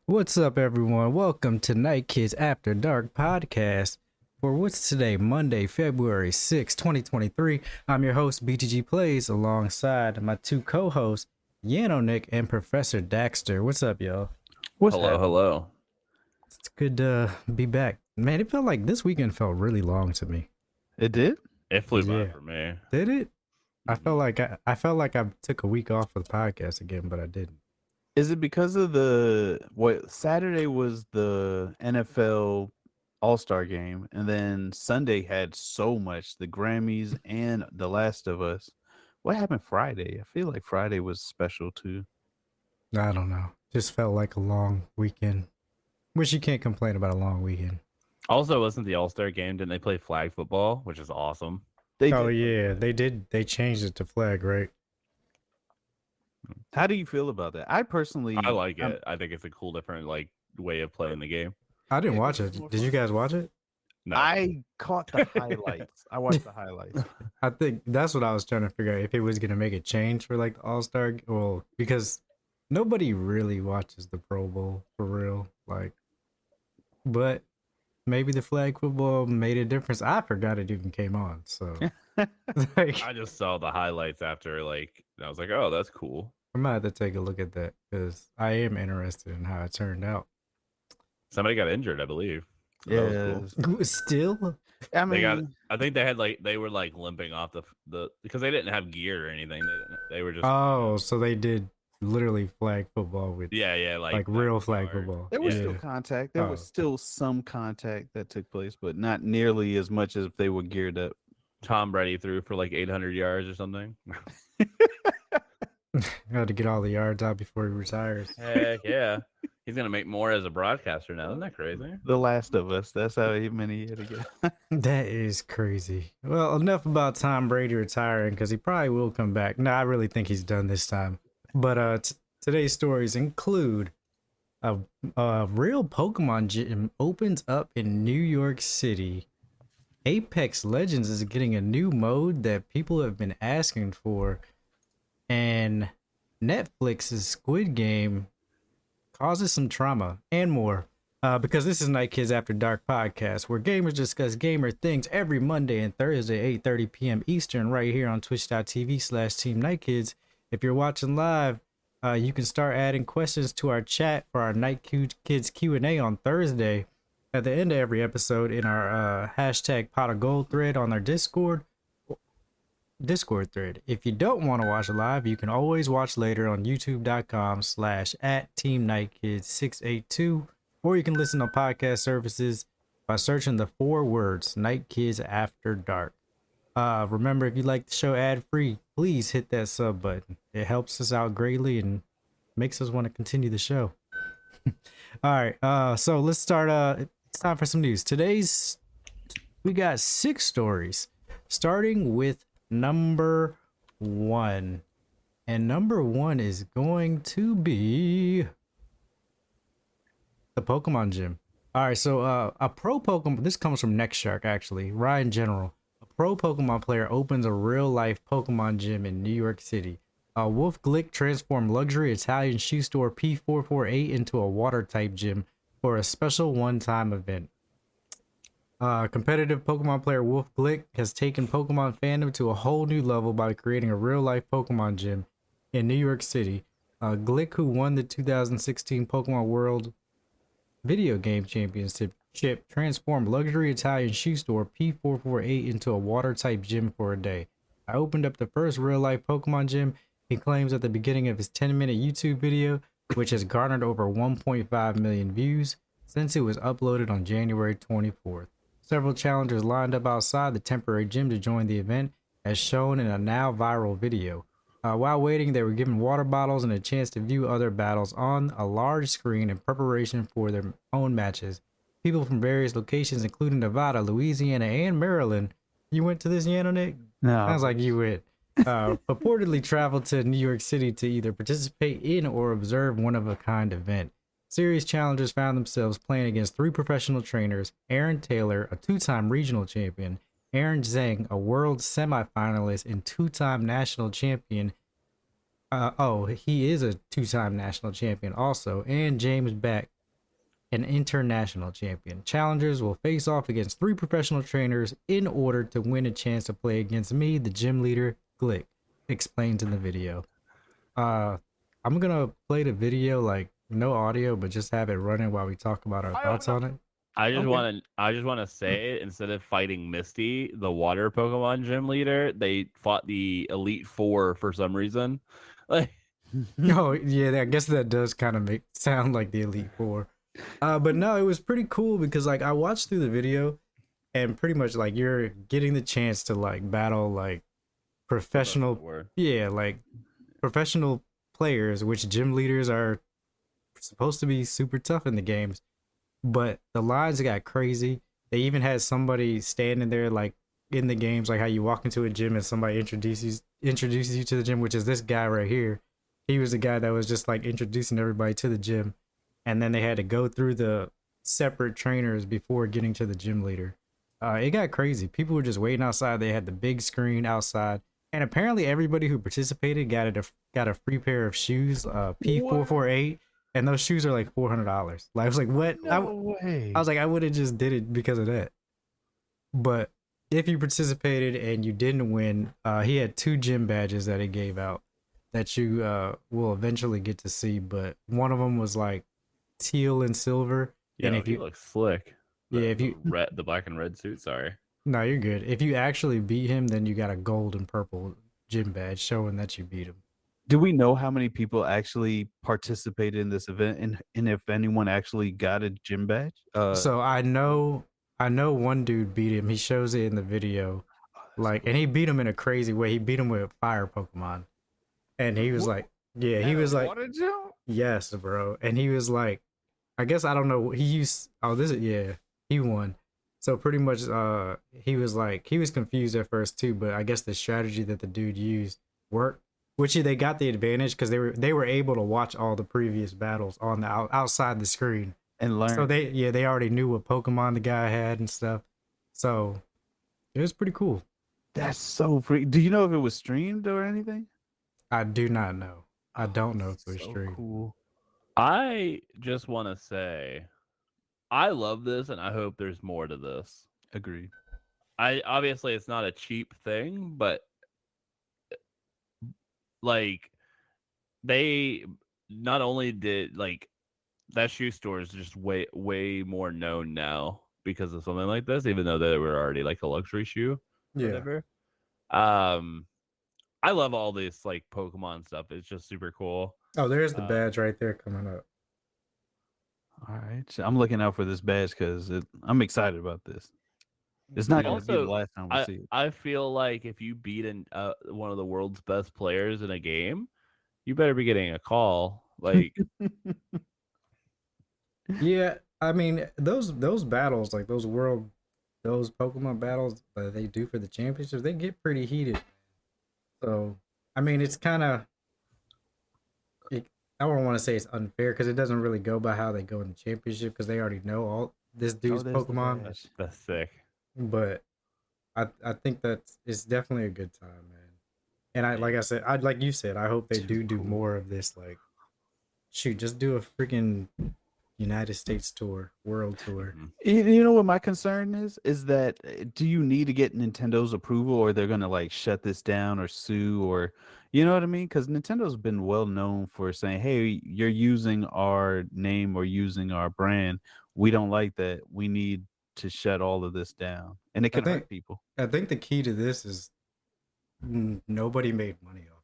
What's up, everyone? Welcome to Night Kids After Dark podcast. For what's today, Monday, February 6th, 2023. I'm your host, BTG Plays, alongside my two co hosts, Yanonick and Professor Daxter. What's up, y'all? What's Hello, happening? hello. It's good to be back. Man, it felt like this weekend felt really long to me. It did? It flew by Yeah. for me. Did it? I felt like I felt like I took a week off for the podcast again, but I didn't. Is it because of what Saturday was the NFL All-Star game, and then Sunday had so much, the Grammys and The Last of Us. What happened Friday? I feel like Friday was special too. I don't know. Just felt like a long weekend. Which you can't complain about a long weekend. Also, wasn't the All-Star game? Didn't they play flag football, which is awesome? Oh did. yeah, they did. They changed it to flag, right? How do you feel about that? I personally I like it. I think it's a cool, different way of playing the game. I didn't It watch was it. more Did you fun. guys watch it? No, I caught the highlights. I watched the highlights. I think that's what I was trying to figure out if it was gonna make a change for like the All Star. Well, because nobody really watches the Pro Bowl for real. Like, but maybe the flag football made a difference. I forgot it even came on. So, like, I just saw the highlights after, and I was like, oh, that's cool. I might have to take a look at that because I am interested in how it turned out. Somebody got injured, I believe. So that was cool. Yes. Still, I They got. mean, I think they were limping off the because they didn't have gear or anything. They were just. oh, so they did literally flag football with Yeah, like real flag hard. football. there was Yeah. still contact. There Oh. was still some contact that took place, but not nearly as much as if they were geared up. Tom Brady threw for like 800 yards or something. Had to get all the yards out before he retires. Heck yeah. He's going to make more as a broadcaster now. Isn't that crazy? The Last of Us. That's how many he had to get. That is crazy. Well, enough about Tom Brady retiring because he probably will come back. No, I really think he's done this time. But today's stories include a real Pokemon gym opens up in New York City. Apex Legends is getting a new mode that people have been asking for. And Netflix's Squid Game causes some trauma and more. Because this is Night Kids After Dark podcast, where gamers discuss gamer things every Monday and Thursday, 8:30 p.m. Eastern, right here on twitch.tv/Team Night Kids. If you're watching live, you can start adding questions to our chat for our Night Kids Q&A on Thursday at the end of every episode in our hashtag pot of gold thread on our Discord thread. If you don't want to watch live, you can always watch later on youtube.com/@teamnightkids682, or you can listen on podcast services by searching the 4 words Night Kids After Dark. Remember, if you like the show ad free, please hit that sub button. It helps us out greatly and makes us want to continue the show. All right, so let's start. It's time for some news. We got 6 stories, starting with number 1. And number 1 is going to be the Pokemon Gym. All right, so a pro Pokemon, this comes from Nextshark actually, Ryan General. A pro Pokemon player opens a real life Pokemon gym in New York City. Wolf Glick transformed luxury Italian shoe store P448 into a water type gym for a special one-time event. Competitive Pokemon player Wolf Glick has taken Pokemon fandom to a whole new level by creating a real-life Pokemon gym in New York City. Glick, who won the 2016 Pokemon World Video Game Championship, transformed luxury Italian shoe store P448 into a water-type gym for a day. I opened up the first real-life Pokemon gym, he claims at the beginning of his 10-minute YouTube video, which has garnered over 1.5 million views since it was uploaded on January 24th. Several challengers lined up outside the temporary gym to join the event, as shown in a now viral video. While waiting, they were given water bottles and a chance to view other battles on a large screen in preparation for their own matches. People from various locations, including Nevada, Louisiana, and Maryland. You went to this, Yanonick? No. Sounds like you went. Purportedly traveled to New York City to either participate in or observe one-of-a-kind event. Series challengers found themselves playing against 3 professional trainers: Aaron Taylor, a 2-time regional champion; Aaron Zhang, a world semifinalist and 2-time national champion. He is a 2-time national champion also, and James Beck, an international champion. Challengers will face off against 3 professional trainers in order to win a chance to play against me, the gym leader, Glick, explains in the video. I'm gonna play the video, like no audio, but just have it running while we talk about our thoughts on it. I just Okay. want to say, instead of fighting Misty, the water Pokemon gym leader, they fought the Elite Four for some reason. Like, Oh yeah, I guess that does kind of sound like the Elite Four. But no, it was pretty cool because like I watched through the video, and pretty much like you're getting the chance to like battle like professional, like professional players, which gym leaders are supposed to be super tough in the games. But the lines got crazy. They even had somebody standing there like in the games, like how you walk into a gym and somebody introduces you to the gym, which is this guy right here. He was the guy that was just like introducing everybody to the gym, and then they had to go through the separate trainers before getting to the gym leader. It got crazy. People were just waiting outside. They had the big screen outside, and apparently everybody who participated got a free pair of shoes, P448, and those shoes are like $400. Like I was like, what? No way. I was like, I would have just did it because of that. But if you participated and you didn't win, he had 2 gym badges that he gave out that you will eventually get to see. But one of them was like teal and silver. yeah, and if he you looks slick. Yeah, if you- the black and red suit. Sorry. no, you're good. If you actually beat him, then you got a gold and purple gym badge showing that you beat him. Do we know how many people actually participated in this event, and if anyone actually got a gym badge? So I know one dude beat him. He shows it in the video, like, and he beat him in a crazy way. He beat him with fire Pokemon, and he was like, yeah, he was like, water jump? yes, bro. And he was like, I guess I don't know. He used he won. So pretty much, he was like, he was confused at first too, but I guess the strategy that the dude used worked. Which they got the advantage because they were able to watch all the previous battles on the outside the screen. And learn. So they already knew what Pokemon the guy had and stuff. So it was pretty cool. That's so free. Do you know if it was streamed or anything? I do not know. I don't know if it was So streamed. cool. I just want to say, I love this, and I hope there's more to this. Agreed. Obviously it's not a cheap thing, but like they not only did like that shoe store is just way more known now because of something like this, even though they were already like a luxury shoe. Whatever. I love all this like Pokemon stuff. It's just super cool. Oh, there's the badge right there coming up. All right. So I'm looking out for this badge because I'm excited about this. It's not going to be the last time we see it. I feel like if you beat one of the world's best players in a game, you better be getting a call. Like, yeah, I mean those battles, like those Pokemon battles that they do for the championships, they get pretty heated. So I mean, it's kind of, I don't want to say it's unfair because it doesn't really go by how they go in the championship because they already know all this dude's Pokemon. that's sick. But I think it's definitely a good time, man. And like I said, like you said, I hope they do more of this. Like, shoot, just do a freaking United States tour, world tour. You know what my concern is that do you need to get Nintendo's approval, or they're gonna like shut this down or sue, or you know what I mean? Because Nintendo's been well known for saying, "Hey, you're using our name or using our brand. We don't like that. We need to shut all of this down," and it could hurt people. I think the key to this is nobody made money off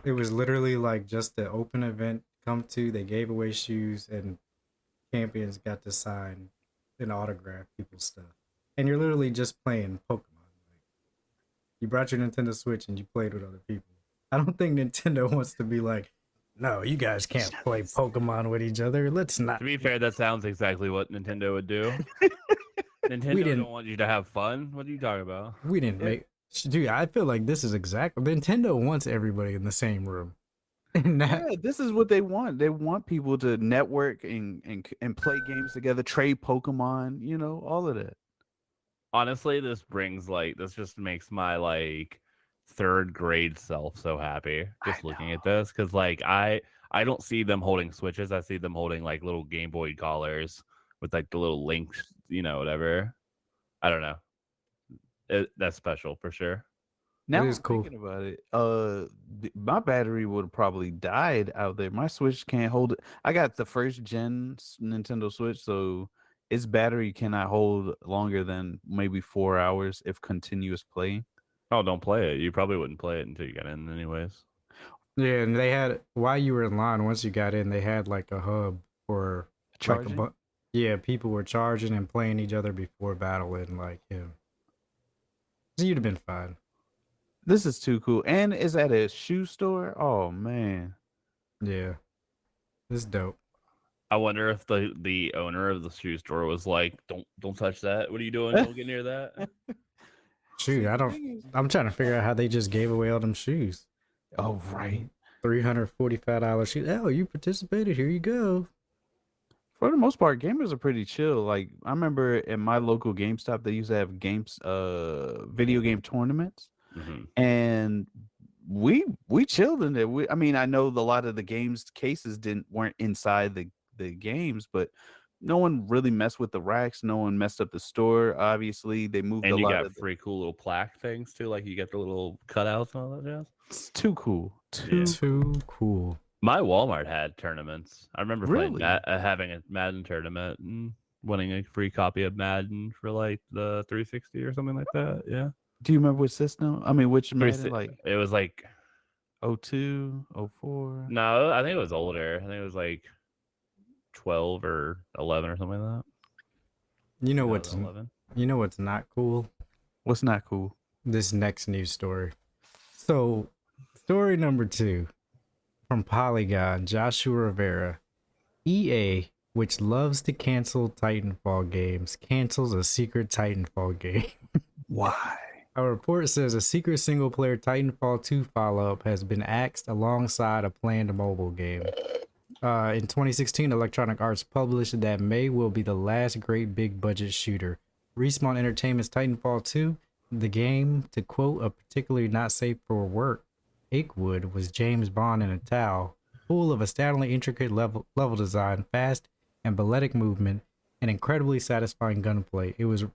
it. It was literally like just the open event come to. They gave away shoes, and champions got to sign and autograph people's stuff. And you're literally just playing Pokemon. Like, you brought your Nintendo Switch and you played with other people. I don't think Nintendo wants to be like, no, you guys can't play Pokemon with each other. Let's not. To be fair, that sounds exactly what Nintendo would do. Nintendo don't want you to have fun. What are you talking about? We didn't make. Dude, I feel like this is exactly. Nintendo wants everybody in the same room. Yeah, this is what they want. They want people to network and play games together, trade Pokemon, you know, all of that. Honestly, this just makes my like third grade self so happy just looking at this, because like I I don't see them holding Switches. I see them holding like little Game Boy collars with like the little links, whatever. I don't know. That's special for sure. Now is I'm cool. thinking about it. My battery would have probably died out there. My Switch can't hold it. I got the first gen Nintendo Switch, so its battery cannot hold longer than maybe 4 hours if continuous playing. Oh, don't play it. You probably wouldn't play it until you got in, anyways. Yeah, and they had while you were in line, once you got in, they had like a hub for like Charging. yeah, people were charging and playing each other before battling like him. So you'd have been fine. This is too cool. And is at a shoe store? Oh man. Yeah. This is dope. I wonder if the owner of the shoe store was like, "Don't touch that. What are you doing? Don't get near that." Shoot, See, I the don't thing is- I'm trying to figure out how they just gave away all them shoes. Oh right. $345 shoes. Oh, you participated. Here you go. For the most part, gamers are pretty chill. Like I remember in my local GameStop, they used to have video game tournaments, hmm and we chilled in there. I mean, I know a lot of the games cases weren't inside the games, but no one really messed with the racks. No one messed up the store. Obviously, they moved And a you lot got of. free cool little plaque things too, like you get the little cutouts and all that jazz. It's too cool. Yeah. Too cool. My Walmart had tournaments. I remember playing Really? having a Madden tournament and winning a free copy of Madden for like the 360 or something like that. Yeah, Do you remember which system? I mean, which Madden? 360 Like it was like 02, 04? no, I think it was older. I think it was like 12 or 11 or something like You know that. what's 11. you know what's not cool? What's not cool? This next news story. So, story number 2 from Polygon, Joshua Rivera. EA, which loves to cancel Titanfall games, cancels a secret Titanfall game. Why? A report says a secret single-player Titanfall 2 follow-up has been axed alongside a planned mobile game. In 2016, Electronic Arts published that May will be the last great big-budget shooter. Respawn Entertainment's Titanfall 2, the game, to quote a particularly not safe for work, Achewood, was James Bond in a towel, full of astoundingly intricate level design, fast and balletic movement, and incredibly satisfying gunplay. It was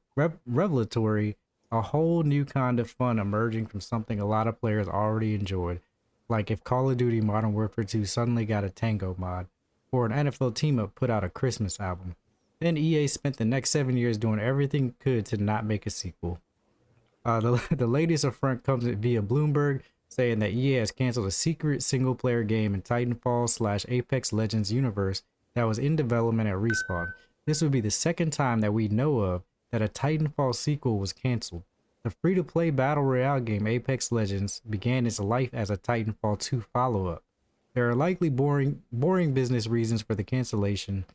revelatory, a whole new kind of fun emerging from something a lot of players already enjoyed, like if Call of Duty Modern Warfare 2 suddenly got a Tango mod, or an NFL team-up put out a Christmas album. Then EA spent the next 7 years doing everything it could to not make a sequel. The latest affront comes via Bloomberg, saying that EA has canceled a secret single-player game in Titanfall/Apex Legends universe that was in development at Respawn. This would be the second time that we know of that a Titanfall sequel was canceled. The free-to-play battle royale game Apex Legends began its life as a Titanfall 2 follow-up. There are likely boring business reasons for the cancellation.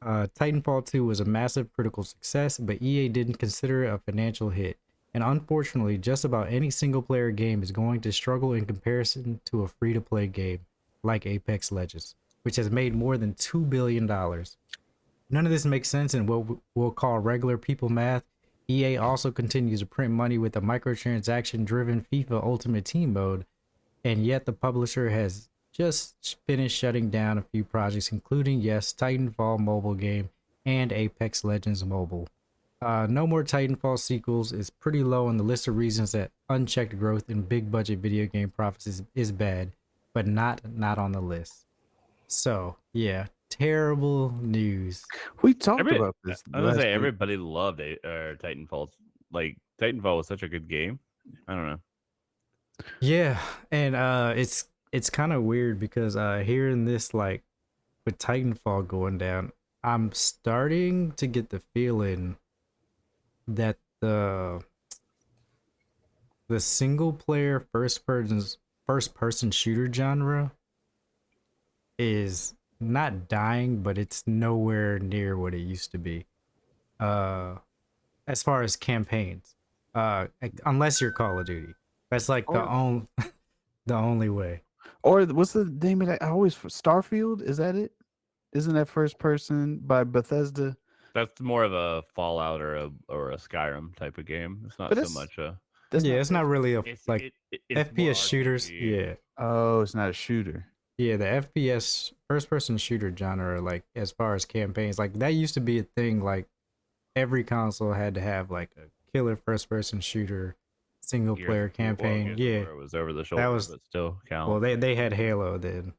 Titanfall 2 was a massive critical success, but EA didn't consider it a financial hit. And unfortunately, just about any single-player game is going to struggle in comparison to a free-to-play game like Apex Legends, which has made more than $2 billion. None of this makes sense in what we'll call regular people math. EA also continues to print money with a microtransaction-driven FIFA Ultimate Team mode, and yet the publisher has just finished shutting down a few projects, including, yes, Titanfall mobile game and Apex Legends mobile. No more Titanfall sequels is pretty low on the list of reasons that unchecked growth in big budget video game profits is bad, but not on the list. So, yeah, terrible news. We talked about this. I was gonna last say week. everybody loved Titanfall. Like Titanfall was such a good game. I don't know. Yeah, and it's kind of weird because hearing this, like, with Titanfall going down, I'm starting to get the feeling that the single player first person shooter genre is not dying, but it's nowhere near what it used to be. As far as campaigns, unless you're Call of Duty, that's like the only way. Or what's the name of that? I always Starfield. Is that it? Isn't that first person by Bethesda? That's more of a Fallout or a Skyrim type of game. It's not But so it's- much a. That's Yeah, it's not really a It's like it's more FPS shooters. RPG. Yeah, Oh, it's not a shooter. Yeah, the FPS first person shooter genre, like as far as campaigns, like that used to be a thing. Like every console had to have like a killer first person shooter, single player campaign. Yeah, Gears of War was over the that shoulder, was but still count. well, they had Halo then.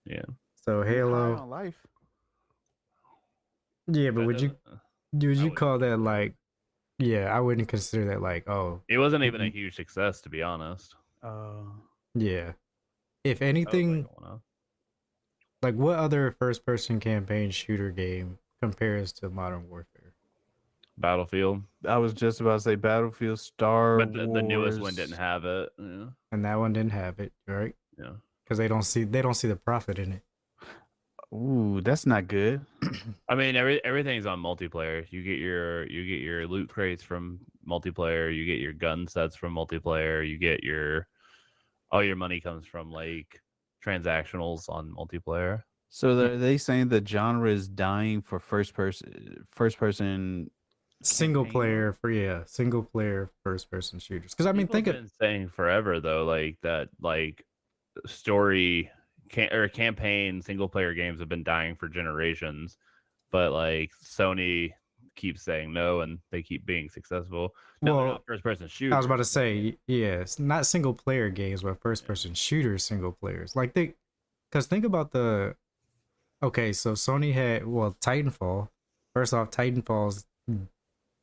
Yeah. So High Halo, on life. yeah, but That would you doesn't- would I you wouldn't call that consider it. like? Yeah, I wouldn't consider that like, oh, It wasn't even a huge success, to be honest. yeah. If That was like anything, a one-off. like what other first person campaign shooter game compares to Modern Warfare? Battlefield, I was just about to say Battlefield, Star but Wars. the newest one didn't have it. Yeah. And that one didn't have it, right? Yeah. Because they don't see the profit in it. Ooh, that's not good. I mean, everything's on multiplayer. You get your loot crates from multiplayer. You get your gun sets from multiplayer. You get all your money comes from like transactionals on multiplayer. So are they saying the genre is dying for first person Single campaign player mode? for single player first person shooters. Because I mean, People think have of been saying forever though, like that, like story or campaign single player games have been dying for generations, but like Sony keeps saying no, and they keep being successful. No, they're well, not first person shooters. I was about to but say, yeah, it's not single player games, but first person shooters single players. Like because think about okay, so Sony had Titanfall. First off, Titanfall's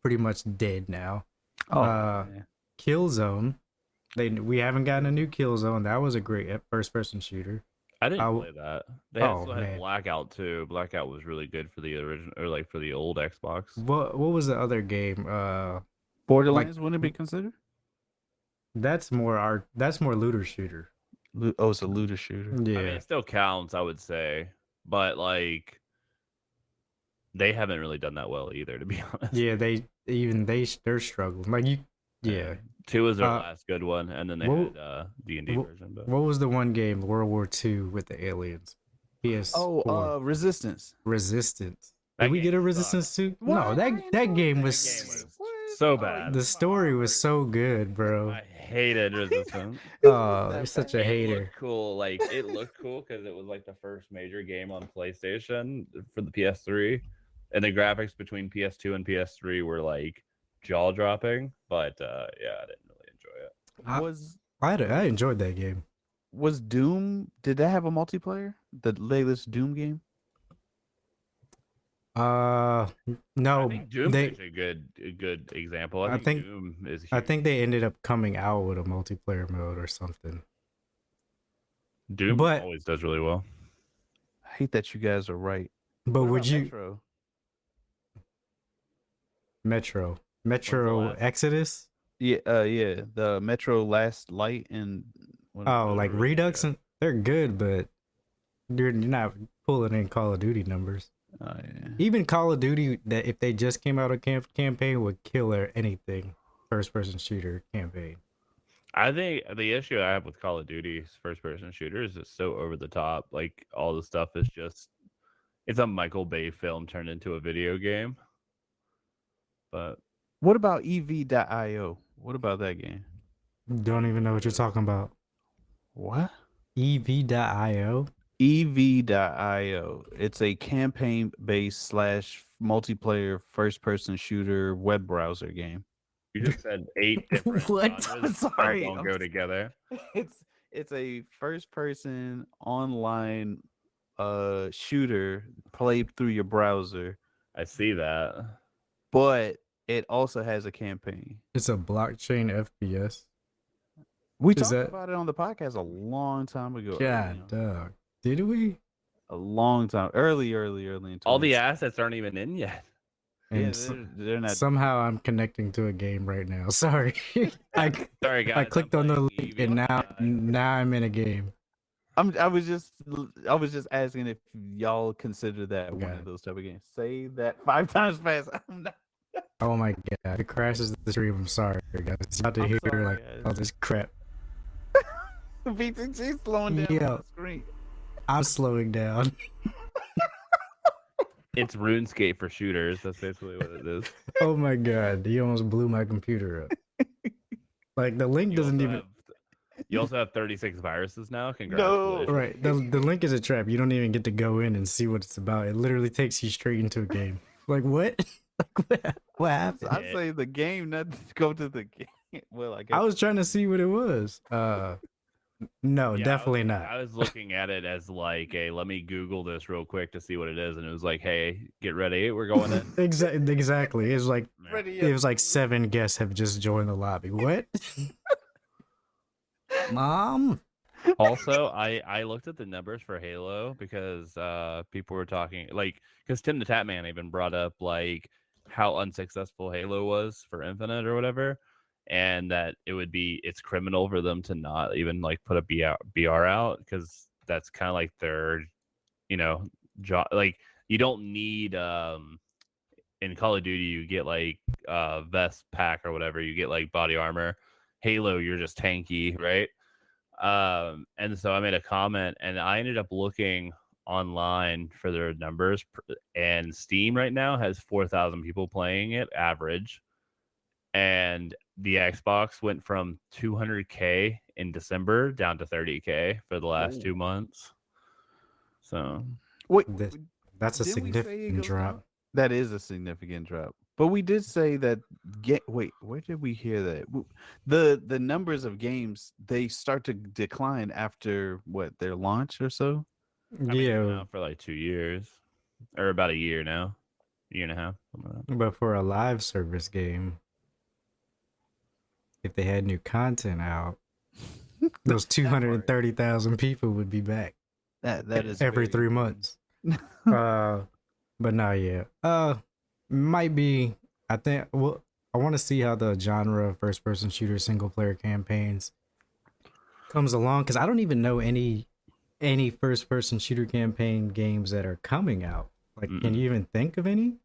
pretty much dead now. Oh, Uh, Killzone. We haven't gotten a new Killzone. That was a great first person shooter. I didn't I- play that. They oh, still had man. Blackout too. Blackout was really good for the original, or like for the old Xbox. What was the other game? Borderlands wouldn't it be considered? That's more looter shooter. Oh, it's a looter shooter. Yeah. I mean, it still counts, I would say, but like they haven't really done that well either, to be honest. Yeah, they're struggling. Like yeah. 2 was their Uh, last good one, and then they what- had D&D what- version. But What was the one game, World War II with the aliens? PS4. Oh, Resistance. Resistance. That Did we get game a Resistance 2? No, What? I that game That was game was so bad. the story was so good, bro. I hated Resistance. Oh, you're such a It hater. looked cool. Like it looked cool because it was like the first major game on PlayStation for the PS3, and the graphics between PS2 and PS3 were like jaw dropping. But yeah, I didn't really enjoy it. I enjoyed that game. Was Doom? Did that have a multiplayer? The latest Doom game? No, I think Doom's they actually a good example. I I think- think Doom is. I Huge. think they ended up coming out with a multiplayer mode or something. Doom but- always does really well. I hate that you guys are right. But What would about you Metro? Metro last- Yeah, Exodus? the Metro Last Light and Oh, like really Redux, good. and they're good, but you're not pulling in Call of Duty numbers. oh, yeah. Even Call of Duty, that if they just came out a campaign, would kill anything first-person shooter campaign. I think the issue I have with Call of Duty's first-person shooters is so over the top. Like all the stuff is just, it's a Michael Bay film turned into a video game. But What about EV.io? What about that game? Don't even know what you're talking about. What? EV.io? EV.io. It's a campaign-based / multiplayer first-person shooter web browser game. you just said 8 different What? genres I'm that sorry, don't I'm go s- together. It's a first-person online shooter played through your browser, I see that. but it also has a campaign. It's a blockchain FPS. We Is talked that- about it on the podcast a long time ago. God, dog. Did we? A long time, early in All the 20s. assets aren't even in yet. Yeah, And they're not. somehow I'm connecting to a game right now. Sorry. Sorry, guys. I I'm clicked on the playing link EV. and now I'm in a game. I was just asking if y'all consider that one Okay. of those type of games. Say that 5 times fast. I'm not. Oh my god. It crashes the stream. I'm sorry, guys. It's about to I'm hear sorry, like guys. all this crap. BTG slowing down Yeah. on the screen. I'm slowing down. It's RuneScape for shooters. That's basically what it is. Oh my god. You almost blew my computer up. Like the link You doesn't also even have- You also have 36 viruses now. No. Congratulations. Right. The link is a trap. You don't even get to go in and see what it's about. It literally takes you straight into a game. Like what? Like what happened? I say the game, not go to the game. Well, I guess I was trying to see what it was. No, Yeah, definitely not. I was looking at it as like, hey, let me Google this real quick to see what it is, and it was like, hey, get ready, we're going in. Exactly. It was like ready. it was like 7 guests have just joined the lobby. What? Mom? Also, I looked at the numbers for Halo because people were talking like because Tim the Tatman even brought up like how unsuccessful Halo was for Infinite or whatever, and that it's criminal for them to not even like put a BR out because that's kind of like their job. Like you don't need in Call of Duty you get like vest pack or whatever, you get like body armor. Halo, you're just tanky, right? And so I made a comment and I ended up looking online for their numbers, and Steam right now has 4,000 people playing it average, and the Xbox went from 200K in December down to 30K for the last 2 months. So Wait, That's a didn't we say it significant goes drop. down? That is a significant drop. But we did say that. Wait, where did we hear that? The numbers of games, they start to decline after what, their launch or so. I mean, it's been Yeah, out for like 2 years or about a year now, year and a half. Something like that. but for a live service game, if they had new content out, those 230,000 people would be back That is every very 3 important. months. But not yet. Might be. I think. Well, I want to see how the genre of first-person shooter single-player campaigns comes along because I don't even know any first-person shooter campaign games that are coming out. Like, can you even think of any?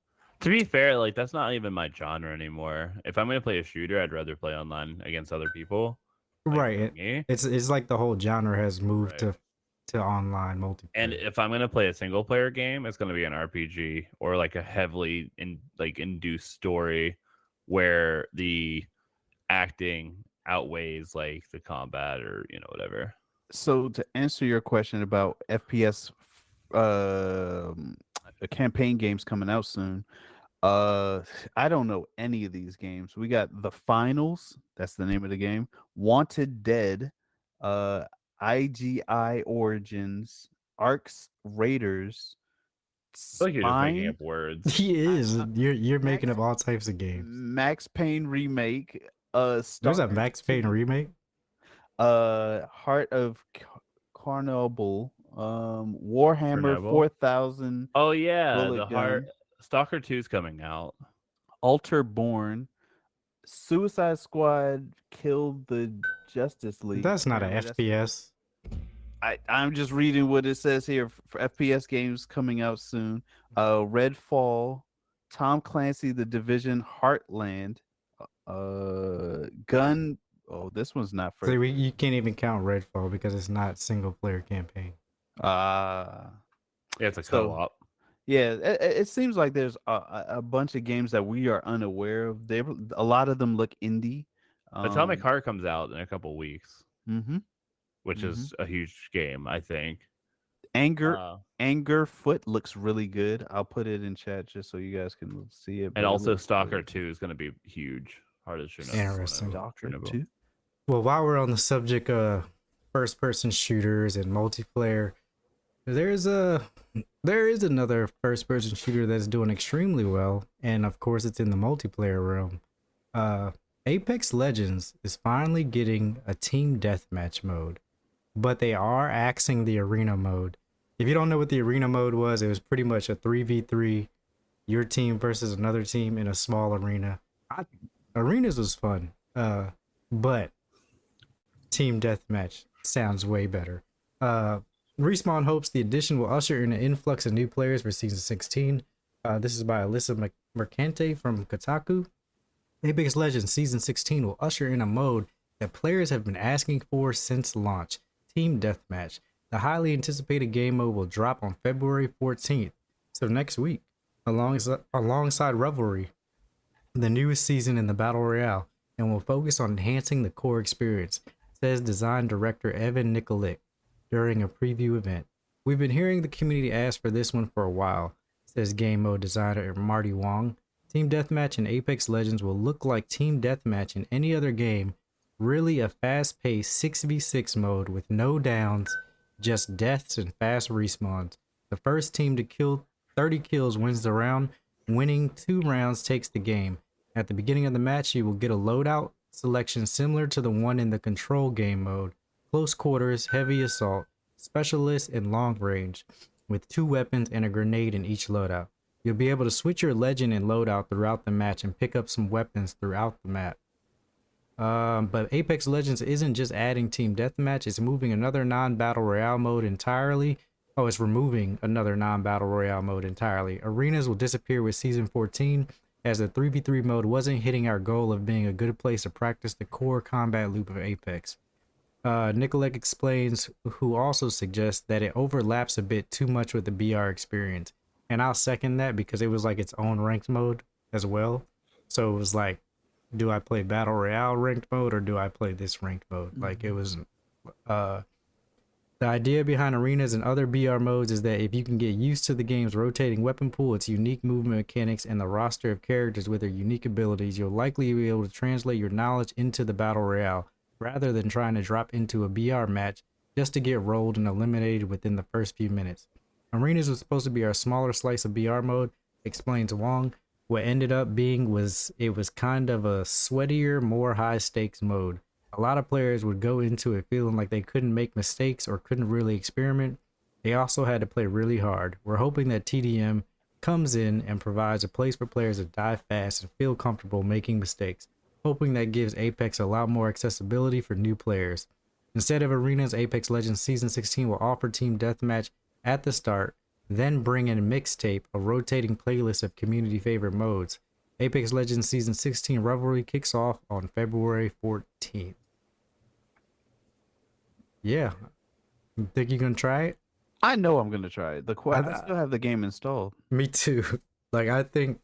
To be fair, like that's not even my genre anymore. If I'm gonna play a shooter, I'd rather play online against other people. Like, Right. me. It's like the whole genre has moved Right. to online multiplayer. And if I'm gonna play a single player game, it's gonna be an RPG or like a heavily induced story where the acting outweighs like the combat or whatever. So to answer your question about FPS campaign games coming out soon, I don't know any of these games. We got The Finals, that's the name of the game, Wanted Dead, IGI Origins, Arcs Raiders, I feel like you're just making Spine, up words. He is. You're making Max- up all types of games. Max Payne remake, There's a Stalker Max Payne 2, remake. Heart of Carnival, Warhammer Chernobyl? 4000, Oh yeah, Bullet the heart Gun, Stalker 2 is coming out. Alter Born, Suicide Squad killed the Justice League. That's not an Apparently FPS. I'm just reading what it says here for FPS games coming out soon. Redfall, Tom Clancy, The Division, Heartland, Gun. Oh, this one's not for. So you can't even count Redfall because it's not single player campaign. Ah. Yeah, it's a So- co-op. Yeah, it seems like there's a bunch of games that we are unaware of. A lot of them look indie. Atomic Heart comes out in a couple weeks, Mm-hmm. which is a huge game, I think. Anger Foot looks really good. I'll put it in chat just so you guys can see it. but And it also looks Stalker really 2 is going to be huge. Hard as Chernobyl. Interesting. Stalker Chernobyl. 2. Well, while we're on the subject of first person shooters and multiplayer, there is another first person shooter that's doing extremely well, and of course it's in the multiplayer realm. Apex Legends is finally getting a team deathmatch mode, but they are axing the arena mode. If you don't know what the arena mode was, it was pretty much a 3v3, your team versus another team in a small arena. Arenas was fun, but team deathmatch sounds way better. Respawn hopes the addition will usher in an influx of new players for season 16. This is by Alyssa Mercante from Kotaku. Apex Legends Season 16 will usher in a mode that players have been asking for since launch, Team Deathmatch. The highly anticipated game mode will drop on February 14th, so next week, alongside Revelry, the newest season in the Battle Royale, and will focus on enhancing the core experience. says design director Evan Nikolic during a preview event. We've been hearing the community ask for this one for a while, says game mode designer Marty Wong. Team Deathmatch in Apex Legends will look like Team Deathmatch in any other game, really a fast-paced 6v6 mode with no downs, just deaths and fast respawns. The first team to kill 30 kills wins the round. Winning 2 rounds takes the game. At the beginning of the match, you will get a loadout selection similar to the one in the control game mode. Close quarters, heavy assault, specialist, and long range, with 2 weapons and a grenade in each loadout. You'll be able to switch your legend and loadout throughout the match and pick up some weapons throughout the map. But Apex Legends isn't just adding Team Deathmatch, it's moving another non-battle royale mode entirely. Oh, it's removing another non-battle royale mode entirely. Arenas will disappear with Season 14, as the 3v3 mode wasn't hitting our goal of being a good place to practice the core combat loop of Apex. Nicolek explains, who also suggests that it overlaps a bit too much with the BR experience. And I'll second that because it was like its own ranked mode as well. So it was like, do I play Battle Royale ranked mode or do I play this ranked mode? Like it was, the idea behind arenas and other BR modes is that if you can get used to the game's rotating weapon pool, its unique movement mechanics, and the roster of characters with their unique abilities, you'll likely be able to translate your knowledge into the Battle Royale, rather than trying to drop into a BR match just to get rolled and eliminated within the first few minutes. Arenas was supposed to be our smaller slice of BR mode, explains Wong. What ended up being was it was kind of a sweatier, more high stakes mode. A lot of players would go into it feeling like they couldn't make mistakes or couldn't really experiment. They also had to play really hard. We're hoping that TDM comes in and provides a place for players to dive fast and feel comfortable making mistakes, hoping that gives Apex a lot more accessibility for new players. Instead of arenas, Apex Legends Season 16 will offer Team Deathmatch at the start, then bring in a mixtape, a rotating playlist of community favorite modes. Apex Legends Season 16 Revelry kicks off on February 14th. Yeah. You think you're going to try it? I know I'm gonna try it. I still have the game installed. Me too. Like, I think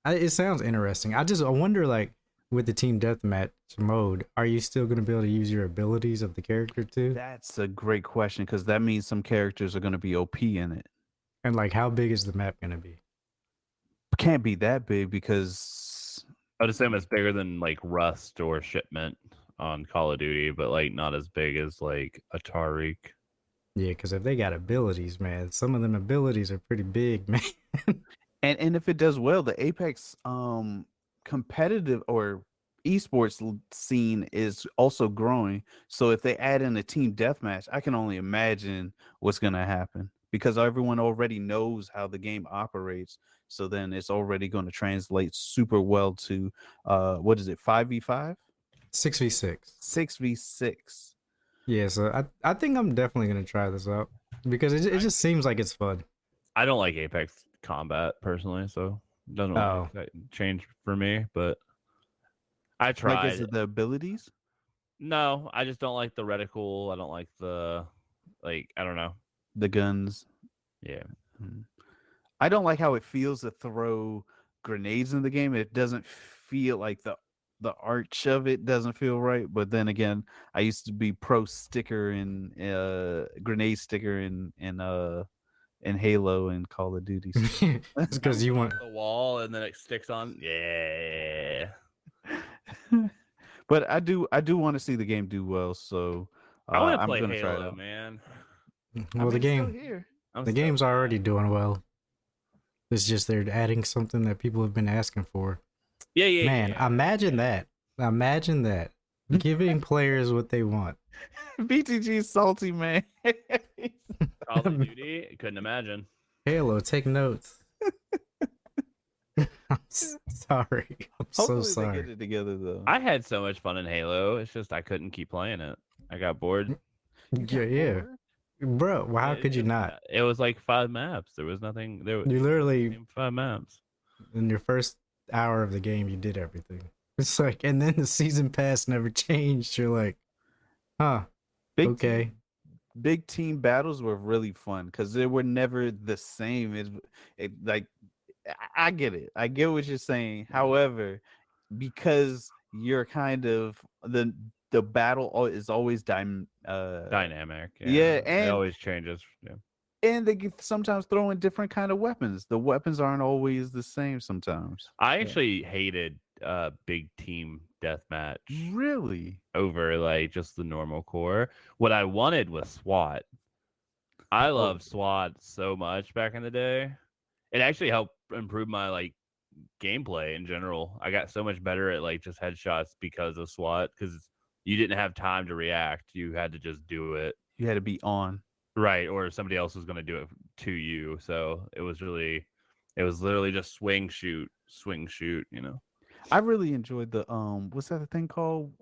it sounds interesting. I wonder, like, with the Team Deathmatch mode, are you still going to be able to use your abilities of the character too? That's a great question because that means some characters are gonna be OP in it. And, like, how big is the map going to be? Can't be that big because I would assume it's bigger than like Rust or Shipment on Call of Duty, but like not as big as like a Tariq. Yeah, because if they got abilities, man, some of them abilities are pretty big, man. and if it does well, the Apex competitive or esports scene is also growing. So if they add in a team deathmatch, I can only imagine what's gonna happen because everyone already knows how the game operates. So then it's already going to translate super well to what is it, 5v5? 6v6. 6v6. Yeah, so I think I'm definitely going to try this out because it just seems like it's fun. I don't like Apex combat personally, so it doesn't really change for me. But I tried. Like, is it the abilities? No, I just don't like the reticle. I don't like the I don't know. The guns. Yeah. I don't like how it feels to throw grenades in the game. It doesn't feel like the arch of it doesn't feel right. But then again, I used to be pro sticker and grenade sticker in Halo and Call of Duty. It's because you want the wall and then it sticks on. Yeah. But I do want to see the game do well. So I want to I'm play gonna Halo, try it out. man. well, the game here. the game's already doing well. It's just they're adding something that people have been asking for. Yeah. Man, yeah. imagine that. Imagine that. Giving players what they want. BTG salty, man. Call of Duty, couldn't imagine. Halo, take notes. I'm sorry. I'm so Hopefully sorry. they get it together though. I had so much fun in Halo. It's just I couldn't keep playing it. I got bored. Yeah. Bro, well, how could you not? It was like 5 maps. There was nothing. You literally 5 maps. in your first hour of the game, you did everything. It's like, and then the season pass never changed. You're like, huh? Okay. Big team battles were really fun because they were never the same. Like, I get it. I get what you're saying. However, because you're kind of the battle is always Dynamic. Yeah, It and always changes. Yeah. they can sometimes throw in different kind of weapons. The weapons aren't always the same sometimes. I actually hated big team deathmatch Really? over like just the normal core. What I wanted was SWAT. I Oh, loved SWAT so much back in the day. It actually helped improve my like gameplay in general. I got so much better at like just headshots because of SWAT because you didn't have time to react. You had to just do it. you had to be on. Right, or somebody else was going to do it to you. So it was literally just swing shoot, you know. I really enjoyed the what's that thing called?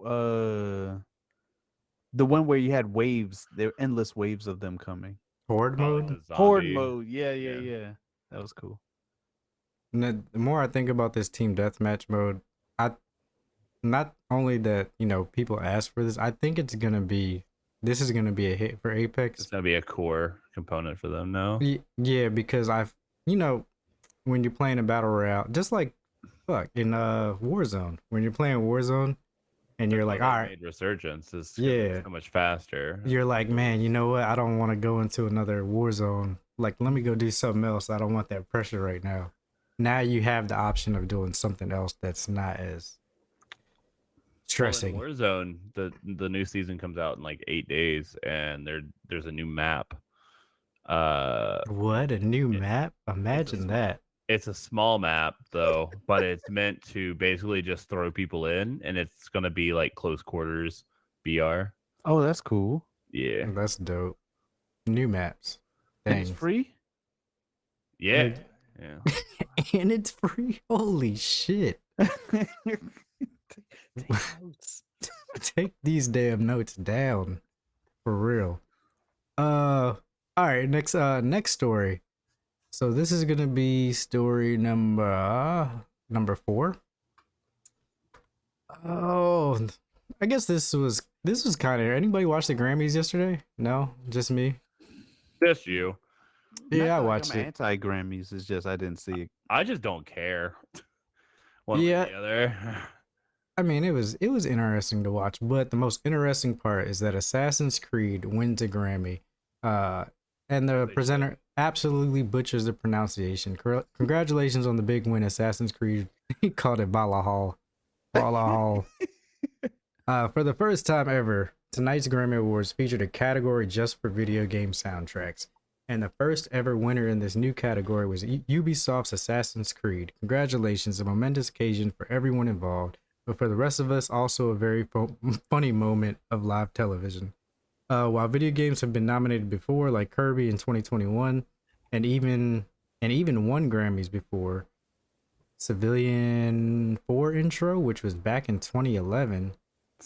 The one where you had waves. There were endless waves of them coming. Horde Oh, like mode. the Horde zombie. mode. Yeah, yeah, Yeah. yeah. That was cool. And the more I think about this team deathmatch mode, I not only that people ask for this, I think this is gonna be a hit for Apex. It's going to be a core component for them now. Yeah, because when you're playing a battle royale, just like in Warzone, when you're playing Warzone and you're like, That's why all they right, made Resurgence is 'cause yeah, it's so much faster. you're like, man, you know what? I don't want to go into another Warzone. Like, let me go do something else. I don't want that pressure right now. Now you have the option of doing something else that's not as stressing. Well, in Warzone, the new season comes out in like 8 days, and there's a new map. What a new map! it's Imagine that. it's a small map though, but it's meant to basically just throw people in, and it's gonna be like close quarters BR. Oh, that's cool. Yeah, That's dope. New maps. And it's Dang. free? yeah, yeah. And it's free. Holy shit. Take these damn notes down. For real. All right, next story. So this is gonna be story number 4. Oh, I guess this was kind of. Anybody watch the Grammys yesterday? No, just me. Just you. Yeah, I I'm watched it. anti Grammys. It's just I didn't see it. I just don't care. One way Yeah. or the other. I mean, it was interesting to watch, but the most interesting part is that Assassin's Creed wins a Grammy, and the They presenter absolutely butchers the pronunciation. Congratulations on the big win, Assassin's Creed. He called it Valhalla. Valhalla. For the first time ever, tonight's Grammy Awards featured a category just for video game soundtracks, and the first ever winner in this new category was Ubisoft's Assassin's Creed. Congratulations, a momentous occasion for everyone involved. But for the rest of us, also a very funny moment of live television. While video games have been nominated before, like Kirby in 2021, and even won Grammys before, Civilian 4 intro, which was back in 2011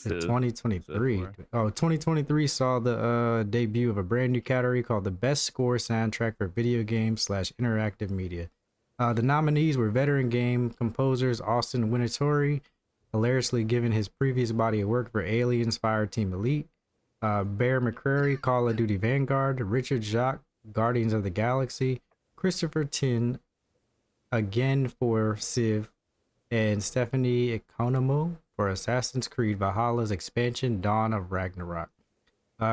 to 2023. 2023 saw the debut of a brand new category called the Best Score Soundtrack for Video Games / Interactive Media. The nominees were veteran game composers Austin Wintory, hilariously given his previous body of work for Aliens Fireteam Elite, Bear McCreary, Call of Duty Vanguard, Richard Jacques, Guardians of the Galaxy, Christopher Tin, again for Civ, and Stephanie Economo for Assassin's Creed Valhalla's expansion Dawn of Ragnarok.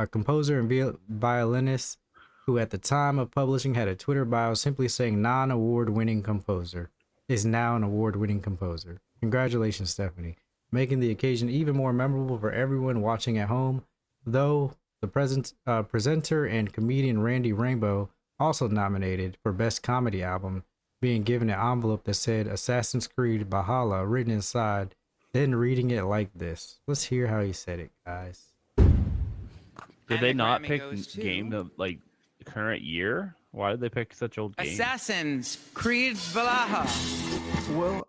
Composer and violinist who at the time of publishing had a Twitter bio simply saying non-award-winning composer is now an award-winning composer. Congratulations, Stephanie, making the occasion even more memorable for everyone watching at home, though the presenter and comedian Randy Rainbow also nominated for Best Comedy Album, being given an envelope that said Assassin's Creed Valhalla written inside, then reading it like this. Let's hear how he said it, guys. Did they not pick game of like current year? Why did they pick such old games? Assassin's Creed Valhalla. Well,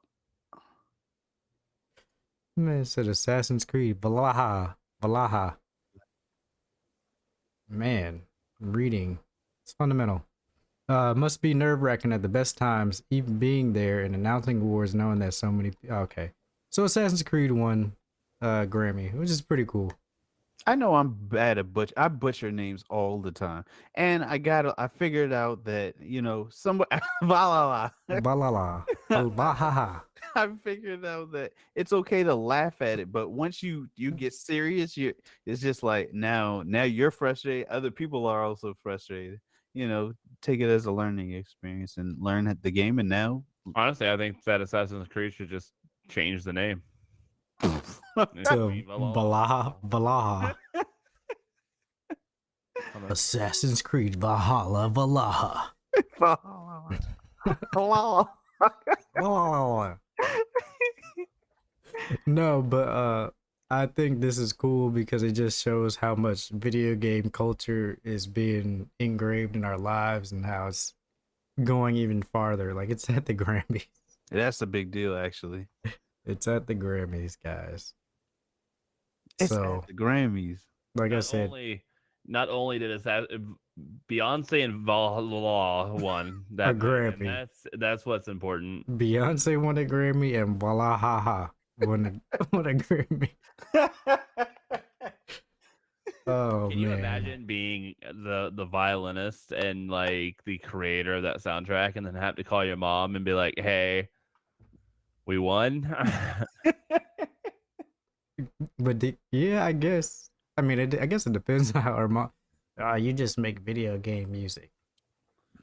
Man, it said Assassin's Creed Valhalla. Valhalla. Man, reading. It's fundamental. Must be nerve-wracking at the best times, even being there and announcing awards, knowing that so many. Okay, so Assassin's Creed won Grammy, which is pretty cool. I know I'm bad at I butcher names all the time, and I figured out that somewhere Valhalla. Valhalla. Valhalla. I figured out that it's okay to laugh at it, but once you get serious, it's just like now you're frustrated. Other people are also frustrated. Take it as a learning experience and learn the game. And now, Honestly, I think that Assassin's Creed should just change the name. It should To be Valhalla. Valhalla. Assassin's Creed Valhalla. Valhalla. Valhalla. No, but I think this is cool because it just shows how much video game culture is being engraved in our lives and how it's going even farther. Like it's at the Grammys. That's a big deal, actually. It's at the Grammys, guys. It's So, at the Grammys. like I not said, not only did Beyonce and Valhalla won that A night, Grammy. and that's what's important. Beyonce won a Grammy and Valhalla won a Grammy. Oh Can man. you imagine being the violinist and like the creator of that soundtrack, and then have to call your mom and be like, "Hey, we won." But yeah, I guess. I mean, I guess it depends on how our mom. You just make video game music.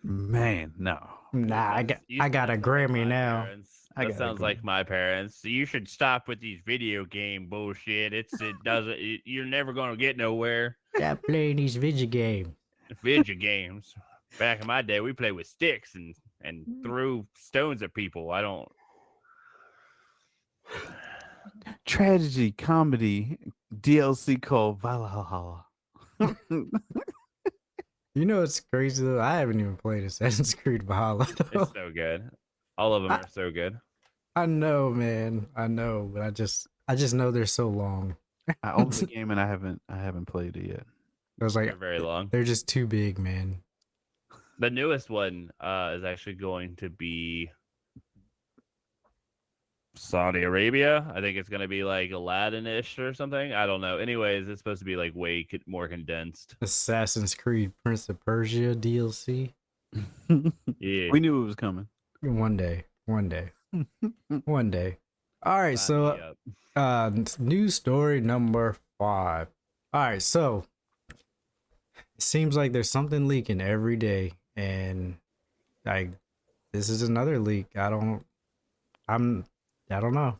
Man, no. Nah, You I got a sound like Grammy my now. parents. I That got a sounds like Grammy. my parents. You should stop with these video game bullshit. It doesn't. You're never gonna get nowhere. Stop playing these video games. Video games. Back in my day, we played with sticks and threw stones at people. I don't. Tragedy, comedy, DLC called Valhalla. You know it's crazy though. I haven't even played Assassin's Creed Valhalla. Though. It's so good. All of them are so good. I know, man. I know, but I just know they're so long. I own the game and I haven't played it yet. I was like, They're very long. they're just too big, man. The newest one is actually going to be Saudi Arabia. I think it's going to be like Aladdin-ish or something. I don't know. Anyways, it's supposed to be like way more condensed. Assassin's Creed Prince of Persia DLC. Yeah. We knew it was coming. One day. One day. One day. All right, Sign me so up. news story number 5. All right, so it seems like there's something leaking every day, and like this is another leak. I don't know.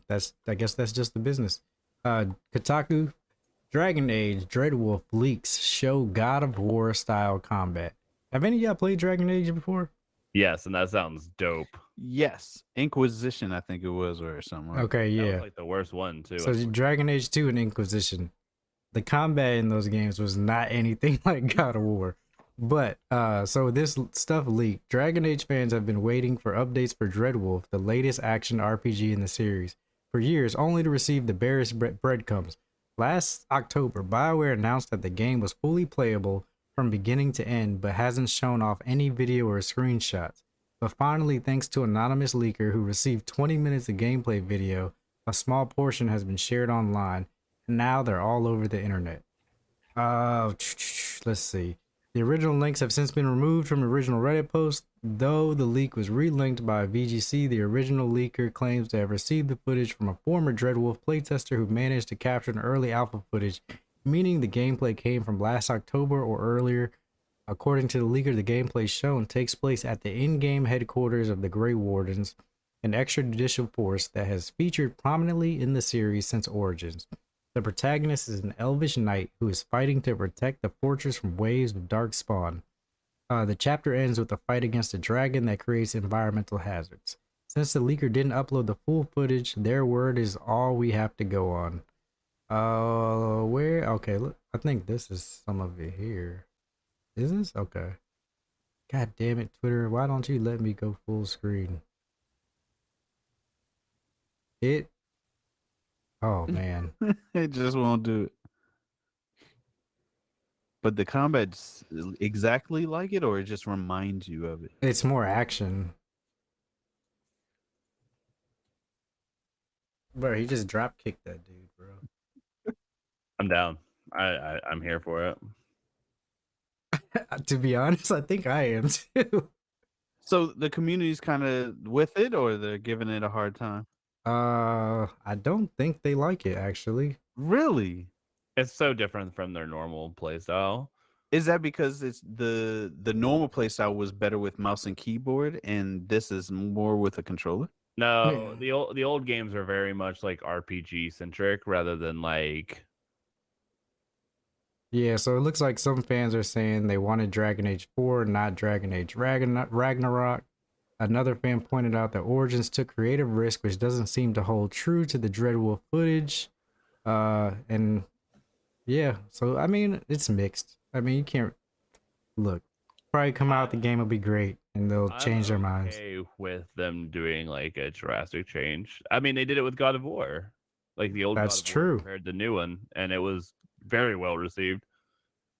I guess that's just the business. Kotaku, Dragon Age Dreadwolf leaks show God of War style combat. Have any of y'all played Dragon Age before? Yes, and that sounds dope. Yes, Inquisition, I think it was, or something. Like Okay, That yeah. was like the worst one too. So Dragon Age 2 and Inquisition. The combat in those games was not anything like God of War. But so this stuff leaked. Dragon Age fans have been waiting for updates for Dreadwolf, the latest action RPG in the series, for years, only to receive the barest breadcrumbs. Last October, BioWare announced that the game was fully playable from beginning to end, but hasn't shown off any video or screenshots. But finally, thanks to an anonymous leaker who received 20 minutes of gameplay video, a small portion has been shared online, and now they're all over the internet. Let's see. The original links have since been removed from the original Reddit post, though the leak was relinked by VGC. The original leaker claims to have received the footage from a former Dreadwolf playtester who managed to capture an early alpha footage, meaning the gameplay came from last October or earlier. According to the leaker, the gameplay shown takes place at the in-game headquarters of the Grey Wardens, an extrajudicial force that has featured prominently in the series since Origins. The protagonist is an elvish knight who is fighting to protect the fortress from waves of dark spawn. The chapter ends with a fight against a dragon that creates environmental hazards. Since the leaker didn't upload the full footage, their word is all we have to go on. Where? Okay, look, I think this is some of it here. Is this? Okay. God damn it, Twitter. Why don't you let me go full screen? Oh, man. it just won't do it. But the combat's exactly like it, or it just reminds you of it? It's more action. Bro, he just drop kicked that dude, bro. I'm down. I'm here for it. To be honest, I think I am too. So the community's kind of with it, or they're giving it a hard time. I don't think they like it actually. Really? It's so different from their normal playstyle. Is that because it's the normal playstyle was better with mouse and keyboard, and this is more with a controller? No, the old games are very much like RPG centric rather than like Yeah, so it looks like some fans are saying they wanted Dragon Age 4, not Dragon Age Ragnarok. Another fan pointed out that Origins took creative risk, which doesn't seem to hold true to the Dreadwolf footage. And yeah, so I mean, it's mixed. I mean, you can't look. Probably come out, the game will be great, and they'll change their minds. okay with them doing like a drastic change. I mean, they did it with God of War, like the old That's God of War true. compared to the new one, and it was very well received.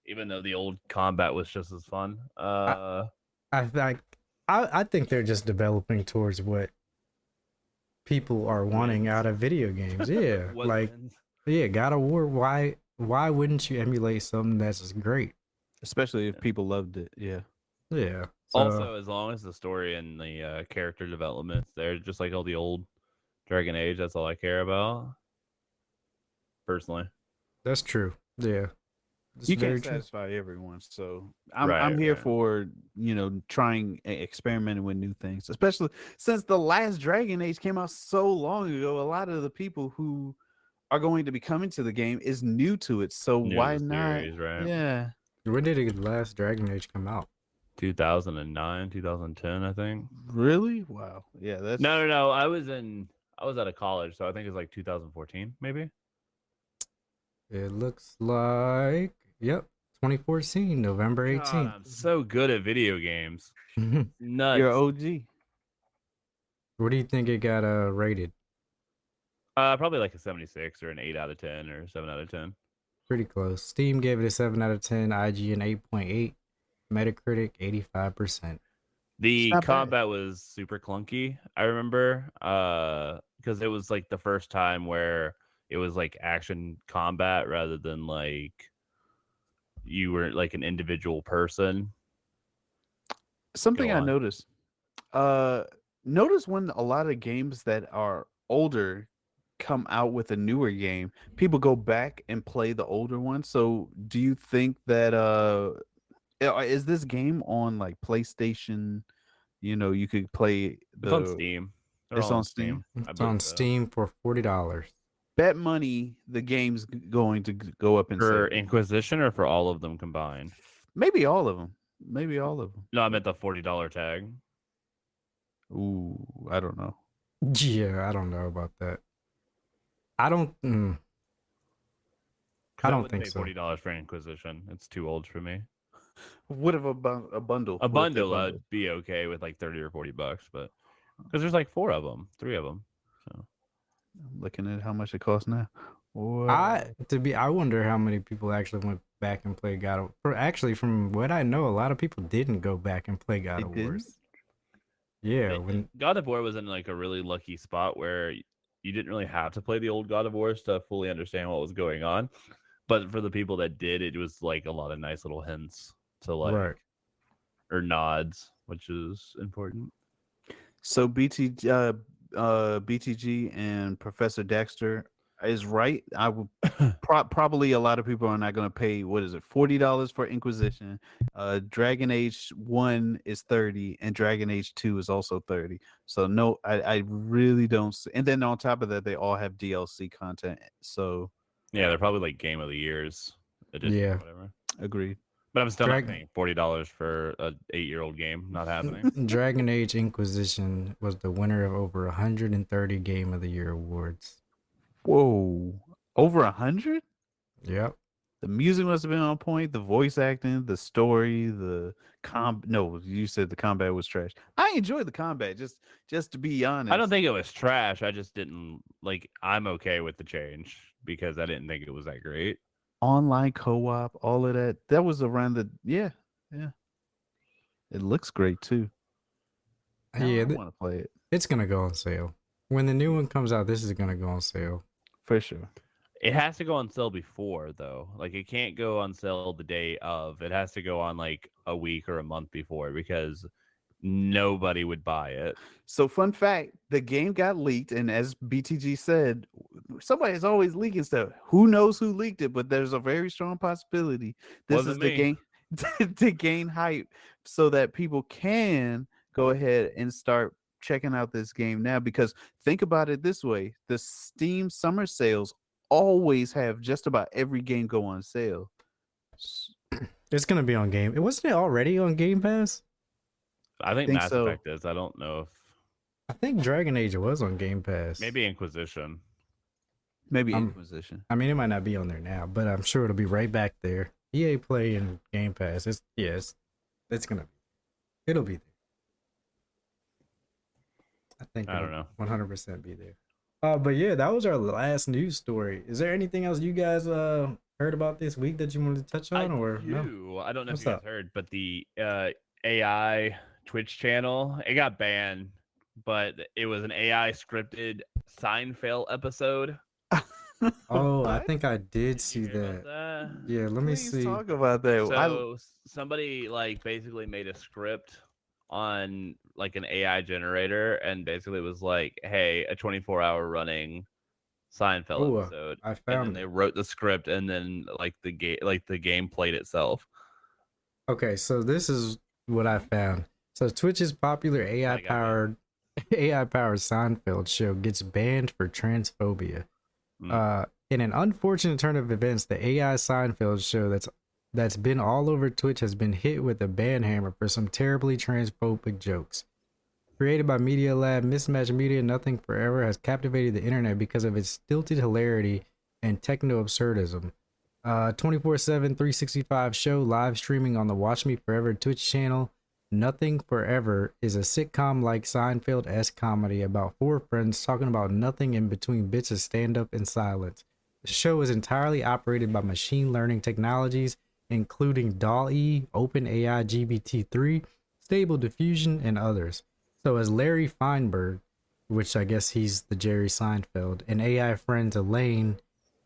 Even though the old combat was just as fun. I think they're just developing towards what people are wanting Wins. out of video games. Yeah, What like wins? yeah, God of War. Why wouldn't you emulate something that's just great? Especially if people loved it. Yeah. Yeah. So, Also, as long as the story and the character developments, they're just like all the old Dragon Age. That's all I care about, personally. that's true. Yeah. It's You very can't true. satisfy everyone, so I'm Right, here right. for trying experimenting with new things, especially since the last Dragon Age came out so long ago. A lot of the people who are going to be coming to the game is new to it, so New to why the not? series, right? Yeah, When did the last Dragon Age come out? 2009, 2010, I think. really? Wow. Yeah, that's No. I was out of college, so I think it's like 2014, maybe. It looks like 2014, November God, 18th. I'm so good at video games. Nuts. You're OG. What do you think it got rated? Probably like a 76 or an 8 out of 10 or 7 out of 10. Pretty close. Steam gave it a 7 out of 10, IGN 8.8, Metacritic 85%. The not bad. combat was super clunky. I remember because it was like the first time where it was like action combat rather than like you were like an individual person. Something Go I on. noticed. Notice when a lot of games that are older come out with a newer game, people go back and play the older one. So, do you think that is this game on like PlayStation? You could play It's on Steam. They're It's all on Steam? I It's on believe so. Steam for $40. Bet money the game's going to go up in For sales. Inquisition or for all of them combined? Maybe all of them. Maybe all of them. No, I meant the $40 tag. Ooh, I don't know. Yeah, I don't know about that. I don't. I don't think so. $40 for Inquisition. It's too old for me. What if a bundle? A What if they bundle, bundle? I'd be okay with like 30 or $40, but because there's like 4 of them, 3 of them. So I'm looking at how much it costs now. I wonder how many people actually went back and played God of War. Actually, from what I know, a lot of people didn't go back and play God They of didn't? Wars. Yeah, when God of War was in like a really lucky spot where you didn't really have to play the old God of Wars to fully understand what was going on. But for the people that did, it was like a lot of nice little hints to like right. or nods, which is important. So BTG and Professor Dexter is right. I would probably a lot of people are not going to pay. What is it? $40 for Inquisition. Dragon Age 1 is 30, and Dragon Age 2 is also 30. So no, I really don't. And then on top of that, they all have DLC content. So Yeah, they're probably like Game of the Year's edition Yeah. or whatever. agreed. But I'm still Dragon- not paying $40 for a 8-year-old game. Not happening. Dragon Age Inquisition was the winner of over 130 Game of the Year awards. Whoa, over 100. Yep. The music must have been on point. The voice acting, the story, the No, you said the combat was trash. I enjoyed the combat. Just to be honest, I don't think it was trash. I just didn't like. I'm okay with the change because I didn't think it was that great. online co-op, all of that. That was around the yeah. It looks great too. Now Yeah, I want to play it it's gonna go on sale. When the new one comes out, this is gonna go on sale. for sure. It has to go on sale before, though. Like, it can't go on sale the day of. It has to go on like a week or a month before because nobody would buy it. So, fun fact: the game got leaked, and as BTG said, somebody's always leaking stuff. Who knows who leaked it? But there's a very strong possibility this Wasn't is the me. game to gain hype, so that people can go ahead and start checking out this game now. Because think about it this way: the Steam summer sales always have just about every game go on sale. It's gonna be on Game. Wasn't it already on Game Pass? I think think Mass so. Effect is. I don't know if I think Dragon Age was on Game Pass. maybe Inquisition. Maybe I'm- Inquisition. I mean, it might not be on there now, but I'm sure it'll be right back there. EA Play and Game Pass. It's gonna. It'll be there. I think. I don't know. 100% be there. But yeah, that was our last news story. Is there anything else you guys heard about this week that you wanted to touch on, or no? I don't know What's if you guys up? heard, but the AI Twitch channel, it got banned, but it was an AI scripted Seinfeld episode. Oh, I What? think I did Did you see hear about that. that? Yeah, let me Please see. talk about that. So somebody like basically made a script on like an AI generator and basically was like, hey, a 24-hour running Seinfeld Oh, episode. I And found then they it. wrote the script and then like the game played itself. Okay, so this is what I found. So Twitch's popular I got AI powered Seinfeld show gets banned for transphobia. Mm. In an unfortunate turn of events, the AI Seinfeld show that's been all over Twitch has been hit with a ban hammer for some terribly transphobic jokes. Created by Media Lab, Mismatch Media Nothing Forever has captivated the internet because of its stilted hilarity and techno absurdism. 24/7 365 show live streaming on the Watch Me Forever Twitch channel. Nothing Forever is a sitcom like Seinfeld-esque comedy about four friends talking about nothing in between bits of stand-up and silence. The show is entirely operated by machine learning technologies, including DALL-E, OpenAI GPT-3, Stable Diffusion, and others. So as Larry Feinberg, which I guess he's the Jerry Seinfeld, and AI friends Elaine,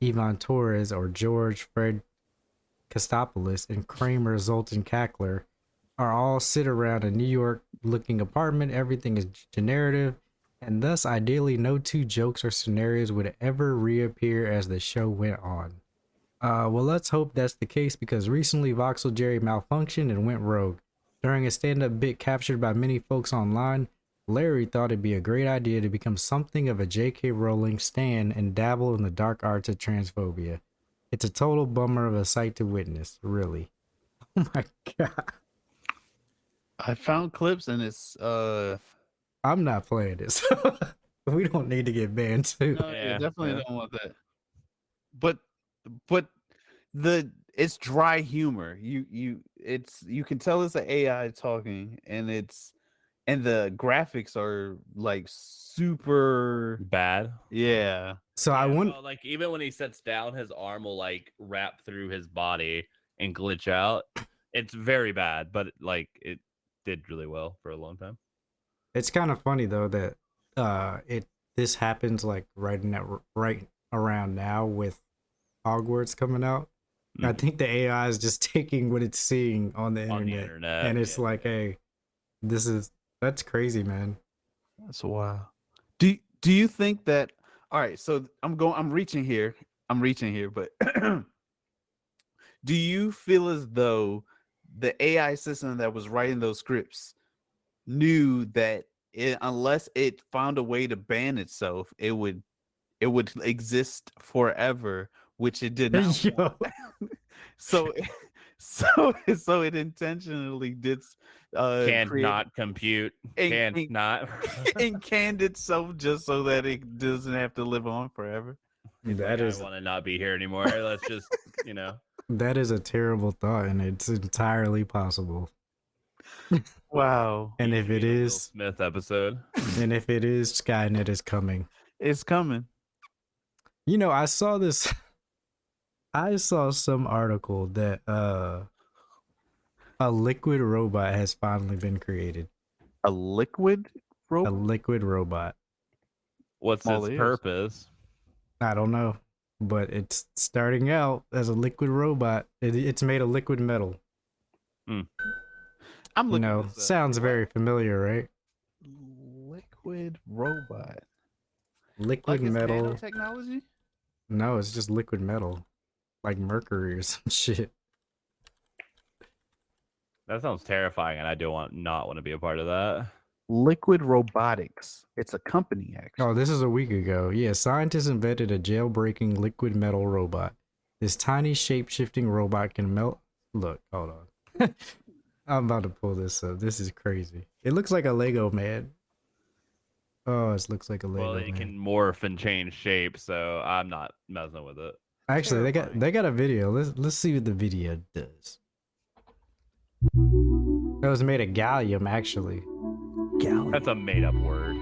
Ivan Torres, or George Fred Kostopoulos, and Kramer Zoltan Kackler are all sit around a New York looking apartment. Everything is generative, and thus ideally no two jokes or scenarios would ever reappear as the show went on. Well, let's hope that's the case, because recently Voxel Jerry malfunctioned and went rogue. During a stand-up bit captured by many folks online, Larry thought it'd be a great idea to become something of a J.K. Rowling stan and dabble in the dark arts of transphobia. It's a total bummer of a sight to witness, really. Oh my god. I found clips and it's I'm not playing this. We don't need to get banned too. no, Yeah, definitely yeah. don't want that. But it's dry humor. You can tell it's an AI talking, and the graphics are like super. Bad. Yeah. So I want Well, like even when he sits down, his arm will like wrap through his body and glitch out. It's very bad, but like it did really well for a long time. it's kind of funny though that this happens like right around now with Hogwarts coming out. I Mhm. think the AI is just taking what it's seeing on the internet, On the internet, and it's yeah. like, hey, that's crazy, man. That's wild. Do you think that? All right, so I'm reaching here, but do you feel as though the AI system that was writing those scripts knew that unless it found a way to ban itself, it would exist forever, which it did not. Yo, So so it intentionally did Can't create not compute. Can't and- not. and canned itself just so that it doesn't have to live on forever. He's that like, I is want to not be here anymore. Let's just, that is a terrible thought, and it's entirely possible. Wow, And if be it the Will is, Smith episode. Skynet is coming. it's coming. You know, I saw this. I saw some article that a liquid robot has finally been created. A liquid A robot. liquid robot. What's Small its ears. purpose? I don't know, but it's starting out as a liquid robot. It's made of liquid metal. I'm You looking know, this up. sounds very familiar, right? Liquid robot. Liquid Like it's metal. nanotechnology? No, it's just liquid metal, like mercury or some shit. That sounds terrifying, and I not want to be a part of that. Liquid robotics. It's a company, actually. Oh, this is a week ago. Yeah, scientists invented a jailbreaking liquid metal robot. This tiny shape-shifting robot can melt. Look, hold on. I'm about to pull this up. This is crazy. It looks like a Lego man. Oh, it looks like a Lego Well, it man. can morph and change shape, so I'm not messing with it. Actually, Terrifying. they got a video. Let's see what the video does. It was made of gallium, actually. That's a made-up word.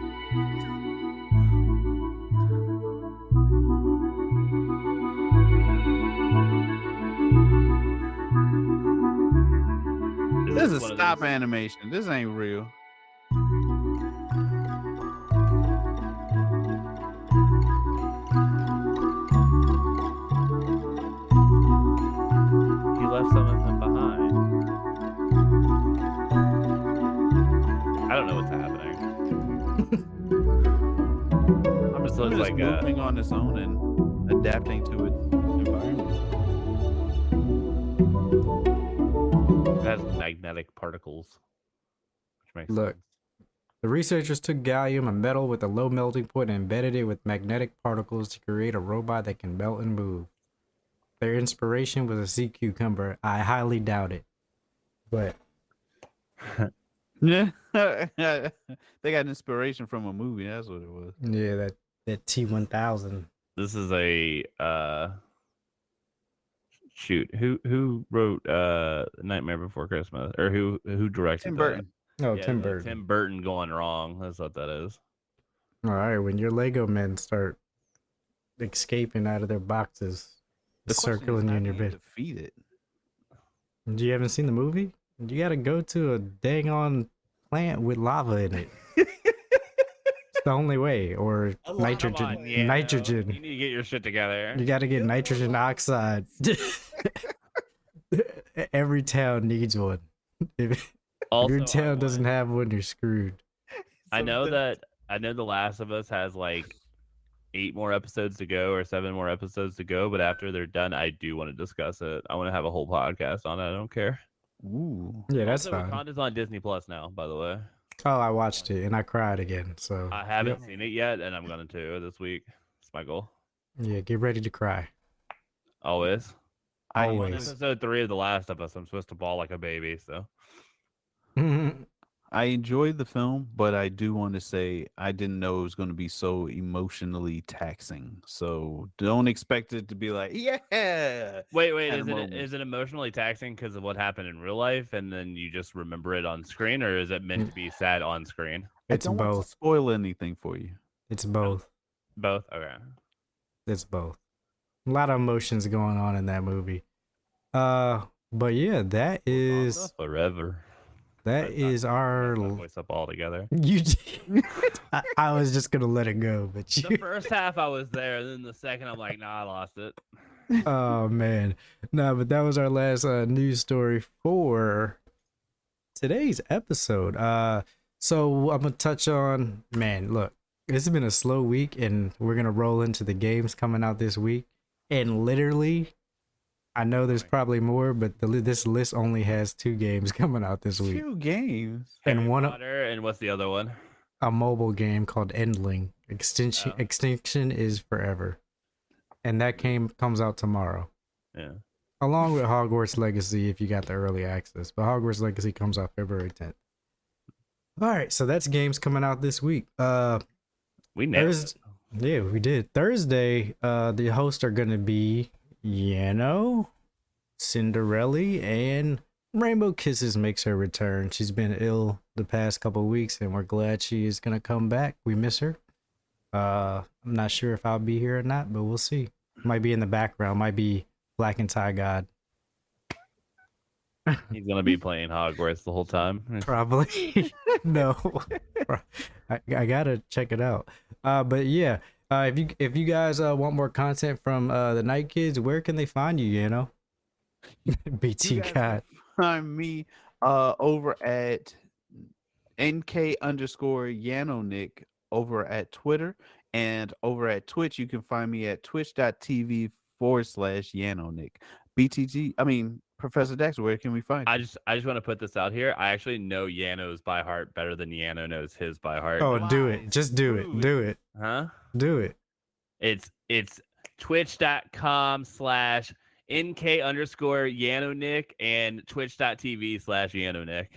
This is one of stop those- animation. This ain't real. He left some of them behind. I don't know what's happening. I'm just It's looks like moving on its own and adapting to its environment. it has magnetic particles, which makes Look. sense. The researchers took gallium, a metal with a low melting point, and embedded it with magnetic particles to create a robot that can melt and move. Their inspiration was a sea cucumber. I highly doubt it. But Yeah. They got inspiration from a movie. That's what it was. yeah, that T1000. This is a shoot. Who wrote Nightmare Before Christmas, or who directed Tim that? Burton. Oh, Yeah, Tim like Burton. Tim Burton going wrong. That's what that is. All right, when your Lego men start escaping out of their boxes, The question is, circling you how in do your you bed. defeat it? You haven't seen the movie? You gotta go to a dang on plant with lava in it. It's the only way, or nitrogen. Come on, yeah, nitrogen. You need to get your shit together. You gotta get nitrogen oxide. Every town needs one. If Also, your I town doesn't want- have one, you're screwed. I know The Last of Us has like 8 more episodes to go or 7 more episodes to go, but after they're done, I do want to discuss it. I want to have a whole podcast on it. I don't care. Ooh. Yeah, that's Also, fine. Wakanda's on Disney Plus now, by the way. Oh, I watched it and I cried again. So I haven't seen it yet, and I'm going to this week. It's my goal. yeah, get ready to cry. Always. On Always. episode 3 of The Last of Us, I'm supposed to bawl like a baby, so. I enjoyed the film, but I do want to say I didn't know it was going to be so emotionally taxing. So don't expect it to be like, yeah. Wait, Kind is of moment. it emotionally taxing because of what happened in real life, and then you just remember it on screen, or is it meant to be sad on screen? It's I don't want to both. spoil anything for you. It's both. Both? Okay. It's both. A lot of emotions going on in that movie. But yeah, that is Forever. our. Voice up all together. You. I was just gonna let it go, but The you. first half I was there, and then the second I'm like, nah, I lost it. Oh man, no, but that was our last news story for today's episode. So I'm gonna touch on, man, look, this has been a slow week, and we're gonna roll into the games coming out this week. And literally, I know there's probably more, but this list only has 2 games coming out this week, 2 games. and Harry one Potter, and what's the other one? a mobile game called Endling. Oh. Extinction is forever, and that comes out tomorrow. Yeah. Along with Hogwarts Legacy if you got the early access. But Hogwarts Legacy comes out February 10th. All right, so that's games coming out this week. We nailed it. Yeah, we did. Thursday, the hosts are going to be Cynderelle, and Rainbowkisses makes her return. She's been ill the past couple weeks, and we're glad she is going to come back. We miss her. I'm not sure if I'll be here or not, but we'll see. Might be in the background. Might be Black and Tie God. He's gonna be playing Hogwarts the whole time. Probably. No. I gotta check it out. But yeah, if you guys want more content from the Night Kids, where can they find you? BT You guys God. can find me Over at NK underscore Yanonick over at Twitter, and over at Twitch, you can find me at twitch.tv/Yanonick. BTG, I mean, Professor Dex, where can we find I you? just want to put this out here. I actually know Yano's by heart better than Yano knows his by heart. Oh, do it. Lies. Just do it. Prove Do it. Huh? Do it. It's twitch.com/NK_Yanonick and twitch.tv/Yanonick.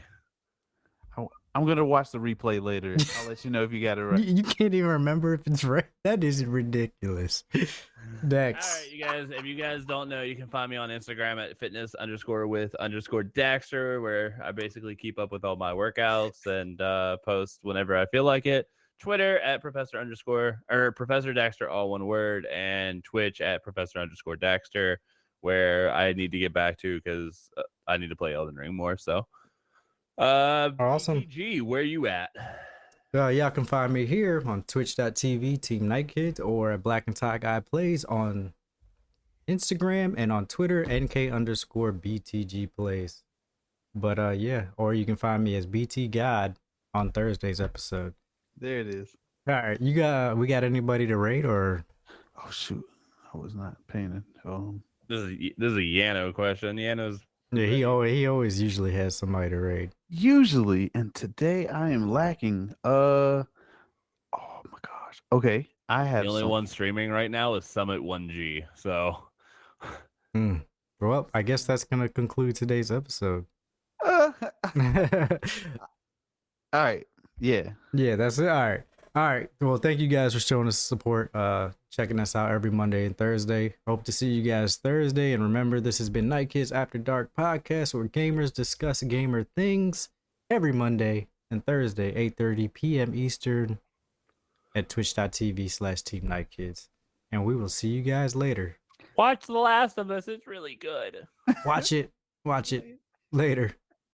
I'm gonna watch the replay later. I'll let you know if you got it right. You can't even remember if it's right. That is ridiculous. Dex. All right, you guys. If you guys don't know, you can find me on Instagram at fitness_with_Daxter, where I basically keep up with all my workouts and post whenever I feel like it. Twitter at Professor Daxter, all one word, and Twitch at Professor_Daxter, where I need to get back to because I need to play Elden Ring more. So, Awesome. BTG, where you at? Y'all can find me here on twitch.tv Team Night Kids or at Black and Tie Guy Plays on Instagram, and on Twitter NK_BTG Plays. But yeah, or you can find me as BT God on Thursday's episode. There it is. All right, we got anybody to rate or? Oh shoot, I was not paying it. This is a Yano question. Yano's Yeah, he always usually has somebody to rate. Usually, and today I am lacking. Oh my gosh. Okay, I have the only some- one streaming right now is Summit 1G. So. Well, I guess that's gonna conclude today's episode. All right. Yeah. Yeah, that's it. All right. Well, thank you guys for showing us support, checking us out every Monday and Thursday. Hope to see you guys Thursday. And remember, this has been Night Kids After Dark podcast, where gamers discuss gamer things every Monday and Thursday, 8:30 p.m. Eastern at twitch.tv/Team Night Kids. And we will see you guys later. Watch The Last of Us. It's really good. Watch it. Later.